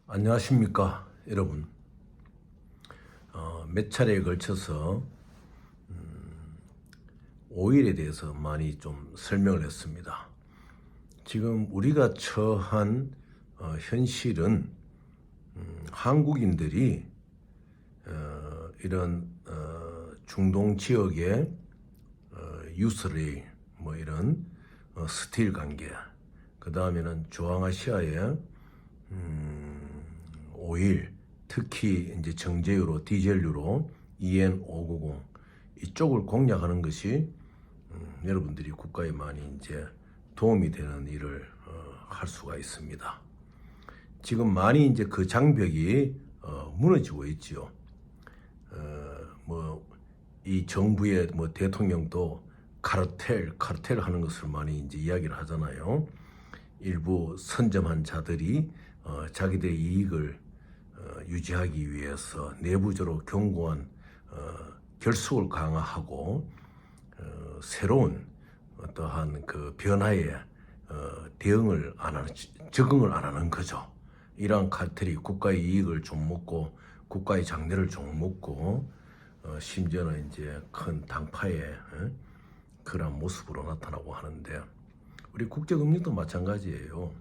안녕하십니까 여러분. 몇 차례에 걸쳐서 오일에 대해서 많이 좀 설명을 했습니다. 지금 우리가 처한 현실은 한국인들이 이런 중동 지역의 유스레일 뭐 이런 스틸 관계, 그 다음에는 중앙아시아의 오일, 특히 이제 정제유로 디젤유로 EN590 이쪽을 공략하는 것이 여러분들이 국가에 많이 이제 도움이 되는 일을 할 수가 있습니다. 지금 많이 이제 그 장벽이 무너지고 있지요. 뭐 이 정부의 뭐 대통령도 카르텔 하는 것을 많이 이제 이야기를 하잖아요. 일부 선점한 자들이 자기들의 이익을 유지하기 위해서 내부적으로 견고한 결속을 강화하고 새로운 어떠한 그 변화에 대응을 안 하는, 적응을 안 하는 거죠. 이러한 카르텔이 국가의 이익을 좀 먹고 국가의 장래를 좀 먹고 심지어는 이제 큰 당파의 그런 모습으로 나타나고 하는데, 우리 국제금융도 마찬가지예요.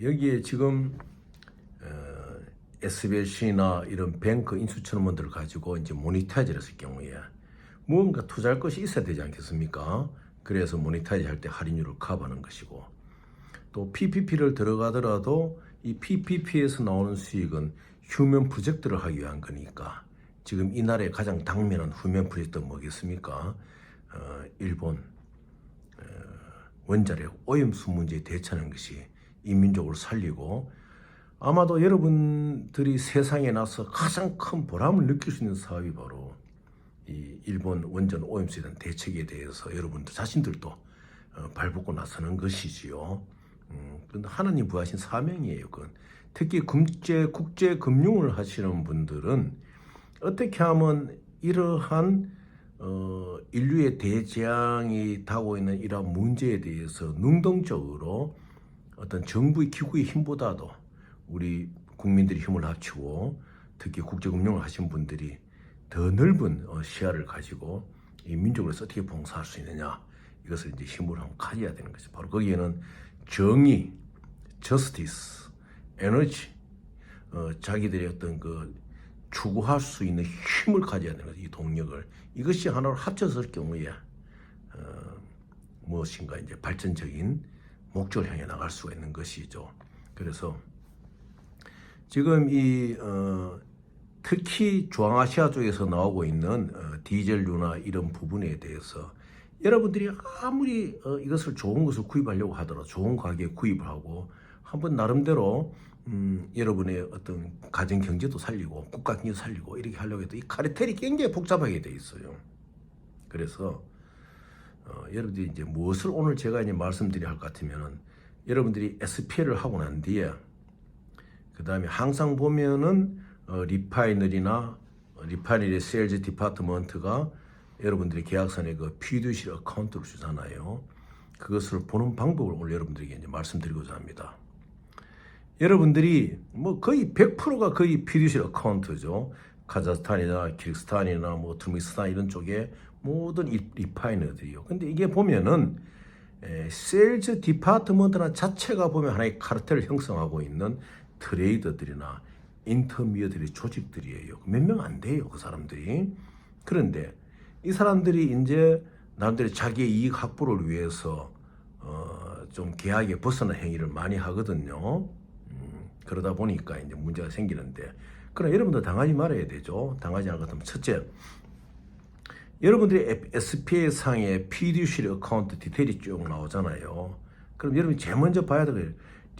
여기에 지금 SBLC나 이런 뱅크 인수처분들을 가지고 이제 모니타이즈를 했을 경우에 무언가 투자할 것이 있어야 되지 않겠습니까? 그래서 모니타이즈 할 때 할인율을 커버하는 것이고, 또 PPP를 들어가더라도 이 PPP에서 나오는 수익은 휴면 프로젝트를 하기 위한 거니까, 지금 이 나라의 가장 당면한 휴면 프로젝트는 뭐겠습니까? 일본 원자력 오염수 문제에 대처하는 것이 인민족을 살리고, 아마도 여러분들이 세상에 나서 가장 큰 보람을 느낄 수 있는 사업이 바로 이 일본 원전 오염수에 대한 대책에 대해서 여러분들 자신들도 발벗고 나서는 것이지요. 그런데 하나님 부하신 사명이에요. 그건 특히 국제 금융을 하시는 분들은 어떻게 하면 이러한 인류의 대재앙이 다가오고 있는 이러한 문제에 대해서 능동적으로 어떤 정부의 기구의 힘보다도 우리 국민들이 힘을 합치고, 특히 국제금융을 하신 분들이 더 넓은 시야를 가지고 이 민족을 어떻게 봉사할 수 있느냐, 이것을 이제 힘을 한번 가져야 되는 거죠. 바로 거기에는 정의, 저스티스, 에너지, 자기들의 어떤 그 추구할 수 있는 힘을 가져야 되는 거죠. 이 동력을, 이것이 하나로 합쳐졌을 경우에 무엇인가 이제 발전적인 목적을 향해 나갈 수가 있는 것이죠. 그래서 지금 이 특히 중앙아시아 쪽에서 나오고 있는 디젤유나 이런 부분에 대해서 여러분들이 아무리 이것을 좋은 것을 구입하려고 하더라도 좋은 가격에 구입을 하고 한번 나름대로 여러분의 어떤 가정 경제도 살리고 국가 경제도 살리고 이렇게 하려고 해도 이 카르텔이 굉장히 복잡하게 돼 있어요. 그래서 여러분들이 이제 무엇을 오늘 제가 이제 말씀드려야 할 것 같으면은, 여러분들이 SPL을 하고 난 뒤에 그 다음에 항상 보면은 리파이너리 세일즈 디파트먼트가 여러분들이 계약선에 그 피듀시리 어카운트를 주잖아요. 그것을 보는 방법을 오늘 여러분들에게 이제 말씀드리고자 합니다. 여러분들이 뭐 거의 100%가 거의 피듀시리 어카운트죠. 카자흐스탄이나 키르기스탄이나 뭐 투르크메니스탄 이런 쪽에 모든 리파이너들이요. 근데 이게 보면은 세일즈 디파트먼트나 자체가 보면 하나의 카르텔을 형성하고 있는 트레이더들이나 인터미디어들의 조직들이에요. 몇 명 안 돼요, 그 사람들이. 그런데 이 사람들이 이제 남들의 자기의 이익 확보를 위해서 좀 계약에 벗어난 행위를 많이 하거든요. 그러다 보니까 이제 문제가 생기는데, 그러나 여러분들 당하지 말아야 되죠. 당하지 않을 것 같으면, 첫째, 여러분들이 SPA 상에 피듀시리 어카운트 디테일이 쭉 나오잖아요. 그럼 여러분이 제일 먼저 봐야 될 게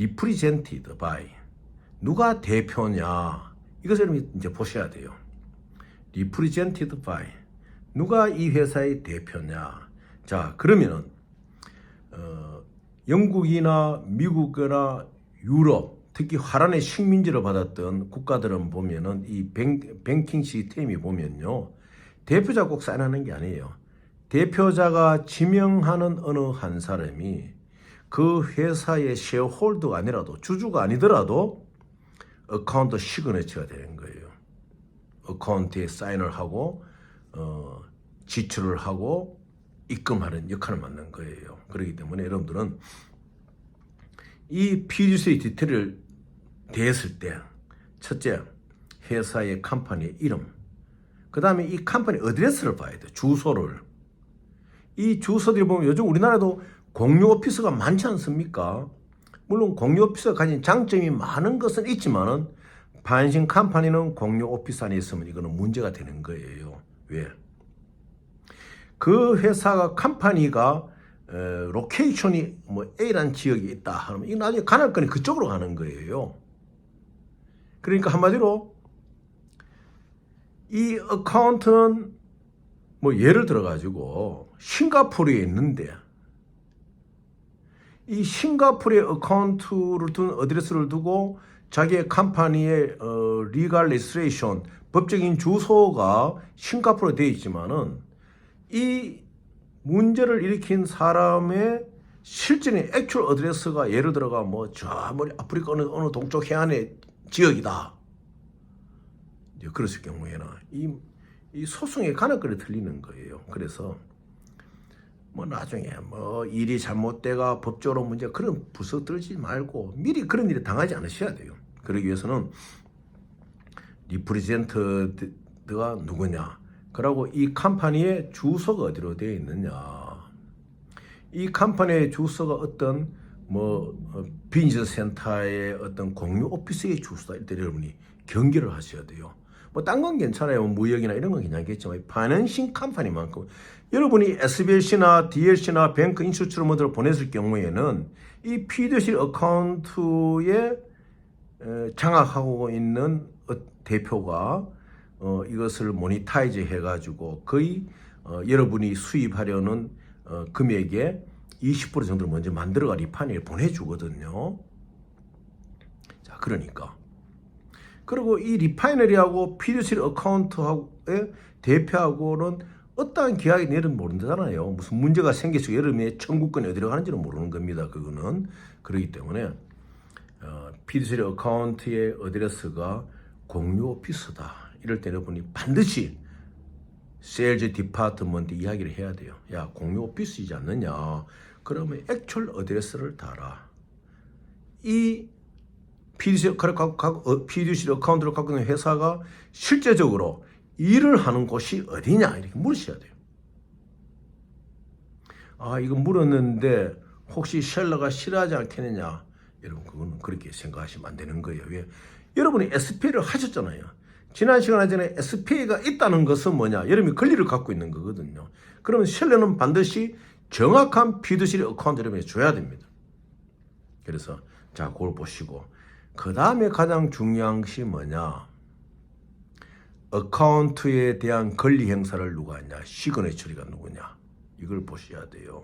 represented by, 누가 대표냐, 이것을 여러분이 이제 보셔야 돼요. represented by, 누가 이 회사의 대표냐. 자, 그러면은 영국이나 미국이나 유럽, 특히 화란의 식민지를 받았던 국가들은 보면은 이 뱅킹 시스템이 보면요, 대표자 꼭 사인하는 게 아니에요. 대표자가 지명하는 어느 한 사람이 그 회사의 쉐어홀더가 아니라도 주주가 아니더라도 어카운트 시그니처가 되는 거예요. 어카운트에 사인을 하고 지출을 하고 입금하는 역할을 맡는 거예요. 그렇기 때문에 여러분들은 이 피듀서리 디테일을 대했을 때 첫째, 회사의 컴퍼니의 이름, 그 다음에 이 컴퍼니 어드레스를 봐야 돼요. 주소를. 이 주소들이 보면 요즘 우리나라도 공유 오피스가 많지 않습니까? 물론 공유 오피스가 가진 장점이 많은 것은 있지만은 반신 컴퍼니는 공유 오피스 안에 있으면 이거는 문제가 되는 거예요. 왜? 그 회사가 컴퍼니가 로케이션이 뭐 A라는 지역에 있다 하면 이 나중에 관할권이 그쪽으로 가는 거예요. 그러니까 한마디로 이 어카운트는 뭐 예를 들어 가지고 싱가포르에 있는데 이 싱가포르의 어카운트를 둔 어드레스를 두고 자기의 컴퍼니의 리갈 레지스트레이션 법적인 주소가 싱가포르에 되어 있지만은 이 문제를 일으킨 사람의 실제는 액츄얼 어드레스가 예를 들어가 뭐 저 멀리 아프리카 어느 동쪽 해안의 지역이다. 이제 그랬을 경우에는 이 소송의 관할권이 틀리는 거예요. 그래서 뭐 나중에 뭐 일이 잘못돼가 법적으로 문제 그런 부서 들지 말고 미리 그런 일에 당하지 않으셔야 돼요. 그러기 위해서는 리프레젠터가 누구냐, 그리고 이 컴퍼니의 주소가 어디로 되어 있느냐, 이 컴퍼니의 주소가 어떤 뭐 비즈니스 센터의 어떤 공유 오피스의 주소다 이때 여러분이 경계를 하셔야 돼요. 뭐 딴 건 괜찮아요. 무역이나 이런 건 괜찮겠지만 파이낸싱 컴퍼니만큼 여러분이 SBLC나 DLC나 뱅크 인슈처럼을 보냈을 경우에는 이 피듀시 어카운트에 장악하고 있는 대표가 이것을 모니타이즈 해가지고 거의 여러분이 수입하려는 금액의 20% 정도를 먼저 만들어가 리파이너리에 보내주거든요. 자, 그러니까 그리고 이 리파이너리하고 피듀시 어카운트의 대표하고는 어떠한 계약이 내리면 모른다잖아요. 무슨 문제가 생겨서 여름에 청구권이 어디로 가는지는 모르는 겁니다. 그거는. 그렇기 때문에 피듀시 어카운트의 어드레스가 공유 오피스다. 이럴 때 여러분이 반드시 세일즈 디파트먼트 이야기를 해야 돼요. 야, 공유 오피스이지 않느냐. 그러면 액츄얼 어드레스를 달아. 이 피듀시 어카운트를 갖고 있는 회사가 실제적으로 일을 하는 곳이 어디냐 이렇게 물으셔야 돼요. 아, 이거 물었는데 혹시 셀러가 싫어하지 않겠느냐? 여러분 그거는 그렇게 생각하시면 안 되는 거예요. 왜? 여러분이 SPA를 하셨잖아요. 지난 시간 전에 SPA가 있다는 것은 뭐냐? 여러분이 권리를 갖고 있는 거거든요. 그러면 셀러는 반드시 정확한 피듀시 어카운트 여러분이 줘야 됩니다. 그래서 자, 그걸 보시고 그 다음에 가장 중요한 것이 뭐냐? 어카운트에 대한 권리 행사를 누가 하냐? 시그니처리가 누구냐? 이걸 보셔야 돼요.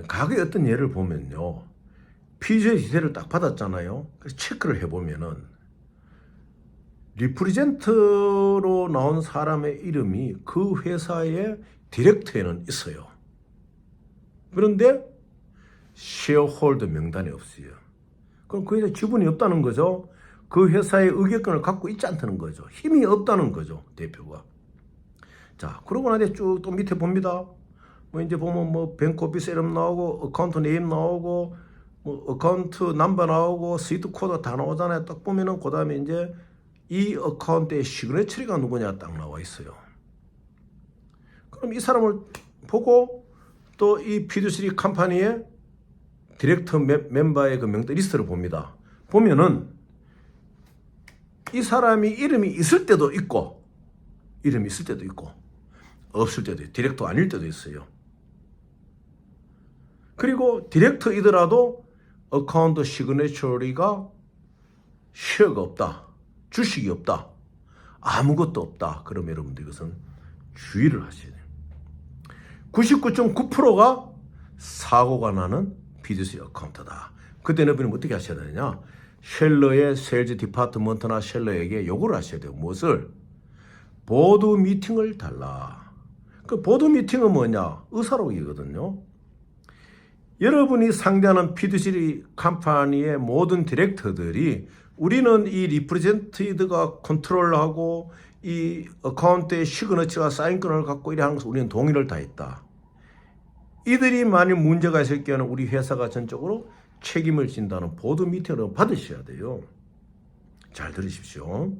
과거에 어떤 예를 보면요. 피듀시 디테일을 딱 받았잖아요. 그래서 체크를 해보면은 리프레젠터로 나온 사람의 이름이 그 회사의 디렉터에는 있어요. 그런데 쉐어홀더 명단에 없어요. 그럼 그 회사에 지분이 없다는 거죠. 그 회사의 의결권을 갖고 있지 않다는 거죠. 힘이 없다는 거죠, 대표가. 자, 그러고 나서 쭉 또 밑에 봅니다. 뭐 이제 보면 뭐 뱅크오피스 이름 나오고 어카운트 네임 나오고 뭐 어카운트 넘버 나오고 스위트 코드 다 나오잖아요. 딱 보면은 그 다음에 이제 이 어카운트의 시그니처리가 누구냐 딱 나와 있어요. 그럼 이 사람을 보고 또 이 피듀시 컴퍼니의 디렉터 멤버의 그 명단 리스트를 봅니다. 보면은 이 사람이 이름이 있을 때도 있고 이름이 있을 때도 있고 없을 때도 있고 디렉터 아닐 때도 있어요. 그리고 디렉터이더라도 어카운트 시그니처리가 쉐어가 없다. 주식이 없다. 아무것도 없다. 그러면 여러분들 이것은 주의를 하셔야 돼요. 99.9%가 사고가 나는 피듀시 어카운트다. 그때는 여러분이 어떻게 하셔야 되느냐? 셀러의 세일즈 디파트먼트나 셀러에게 요구를 하셔야 돼요. 무엇을? 보드 미팅을 달라. 그 보드 미팅은 뭐냐? 의사록이거든요. 여러분이 상대하는 피듀시리 컴퍼니의 모든 디렉터들이 우리는 이 리프레젠티드가 컨트롤하고 이 어카운트의 시그너처와 사인권을 갖고 이래 하는 것을 우리는 동의를 다 했다. 이들이 만일 문제가 있을 경우는 우리 회사가 전적으로 책임을 진다는 보드 미팅을 받으셔야 돼요. 잘 들으십시오.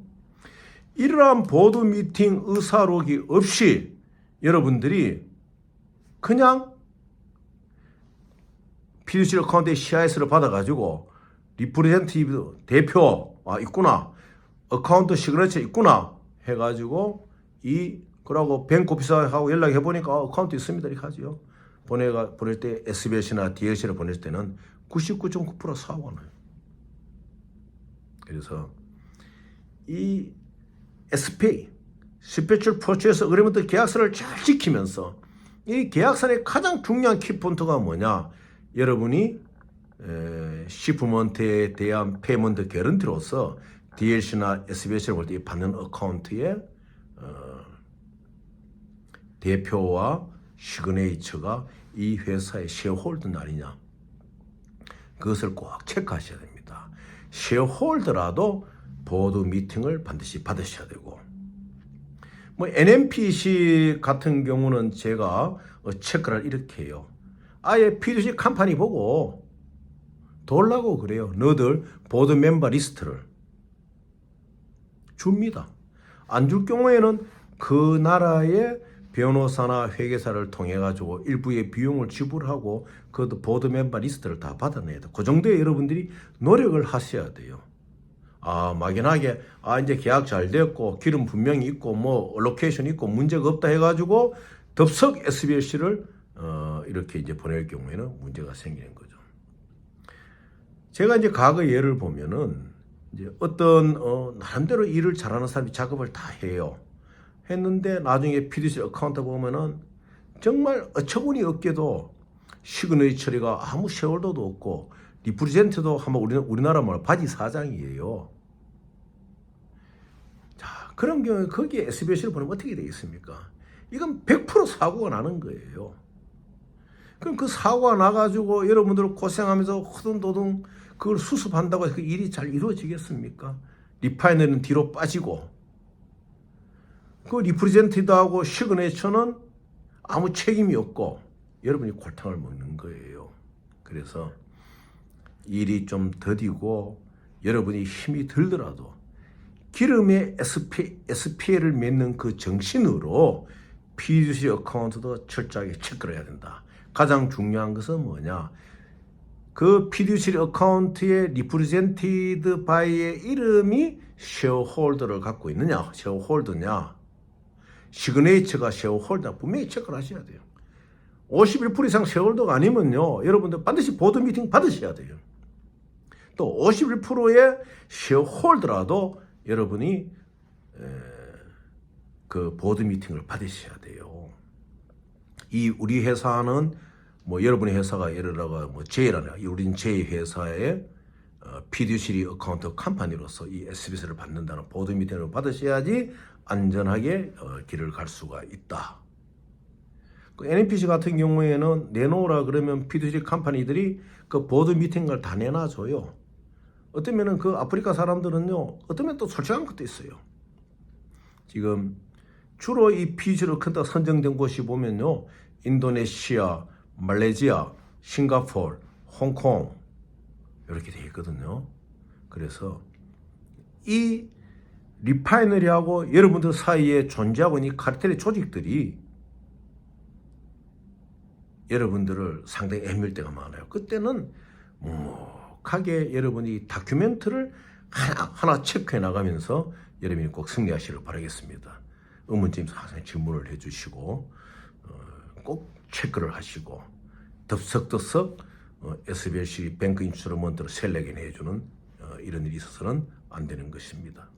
이러한 보드 미팅 의사록이 없이 여러분들이 그냥 피듀시리 어카운트의 CIS를 받아가지고 리프레젠티브 대표 있구나, 어카운트 시그너처 있구나 해가지고 그러고 뱅크 오피서하고 연락해 보니까 어카운트 있습니다 이렇게 하죠. 보낼 때 SBS나 DLC를 보낼 때는 99.9% 사고가 나요. 그래서 이 SPA 스페셜 퍼체이스 어그리먼트 계약서를 잘 지키면서 이 계약서의 가장 중요한 키포인트가 뭐냐, 여러분이 시프먼트에 대한 페이먼트 개런티로서 DLC나 SBS를 볼 때 받는 어카운트의 대표와 시그네이처가 이 회사의 쉐어홀더는 아니냐, 그것을 꼭 체크하셔야 됩니다. 쉐어홀더라도 보드 미팅을 반드시 받으셔야 되고, 뭐 NMPC 같은 경우는 제가 체크를 이렇게 해요. 아예 피듀시 컴퍼니 보고 돌라고 그래요. 너들 보드 멤버 리스트를 줍니다. 안 줄 경우에는 그 나라의 변호사나 회계사를 통해 가지고 일부의 비용을 지불하고 그 보드 멤버 리스트를 다 받아내야 돼. 그 정도에 여러분들이 노력을 하셔야 돼요. 막연하게 이제 계약 잘 됐고 기름 분명히 있고 뭐 로케이션 있고 문제가 없다 해가지고 덥석 SBS를 이렇게 이제 보낼 경우에는 문제가 생기는 거죠. 제가 이제 과거 예를 보면은 이제 어떤 나름대로 일을 잘하는 사람이 작업을 다 해요. 했는데 나중에 피듀시 어카운트 보면은 정말 어처구니 없게도 시그너리 처리가 아무 쉐어홀더도 없고 리프레젠트도 한번 우리나라 말로 바지 사장이에요. 자, 그런 경우에 거기에 SBS를 보내면 어떻게 되겠습니까? 이건 100% 사고가 나는 거예요. 그럼 그 사고가 나가지고 여러분들 고생하면서 허둥도둥 그걸 수습한다고 해서 그 일이 잘 이루어지겠습니까? 리파이너는 뒤로 빠지고 그 리프레젠티드하고 시그네처는 아무 책임이 없고 여러분이 골탕을 먹는 거예요. 그래서 일이 좀 더디고 여러분이 힘이 들더라도 기름의 SPA를 맺는 그 정신으로 피듀시 어카운트도 철저하게 체크를 해야 된다. 가장 중요한 것은 뭐냐? 그 피듀시 어카운트의 리프레젠티드 바이의 이름이 쉐어홀더를 갖고 있느냐, 쉐어홀더냐, 시그네이처가 쉐어홀더 분명히 체크를 하셔야 돼요. 51% 이상 쉐어홀더가 아니면요, 여러분들 반드시 보드 미팅 받으셔야 돼요. 또 51%의 쉐어홀더라도 여러분이 그 보드 미팅을 받으셔야 돼요. 우리 회사는 뭐 여러분의 회사가 예를 들어 뭐 J라나 우린 J 회사의 피듀시리 어카운트 컴퍼니로서 이 SBS를 받는다는 보드 미팅을 받으셔야지 안전하게 길을 갈 수가 있다. 그 NMPC 같은 경우에는 내놓으라 그러면 피듀시리 컴퍼니들이 그 보드 미팅을 다 내놔줘요. 어쩌면은 그 아프리카 사람들은요, 어쩌면 또 솔직한 것도 있어요. 지금 주로 이 피듀시리 어카운트가 선정된 곳이 보면요, 인도네시아, 말레이시아, 싱가포르, 홍콩 이렇게 되어 있거든요. 그래서 이 리파이너리하고 여러분들 사이에 존재하고 있는 이 카르텔의 조직들이 여러분들을 상당히 애밀 때가 많아요. 그때는 묵묵하게 여러분이 다큐멘트를 하나하나 체크해 나가면서 여러분이 꼭 승리하시길 바라겠습니다. 의문점에서 항상 질문을 해주시고 꼭 체크를 하시고 덥석덥석 SBC 뱅크 인스트루먼트를 셀렉해 내주는 이런 일이 있어서는 안 되는 것입니다.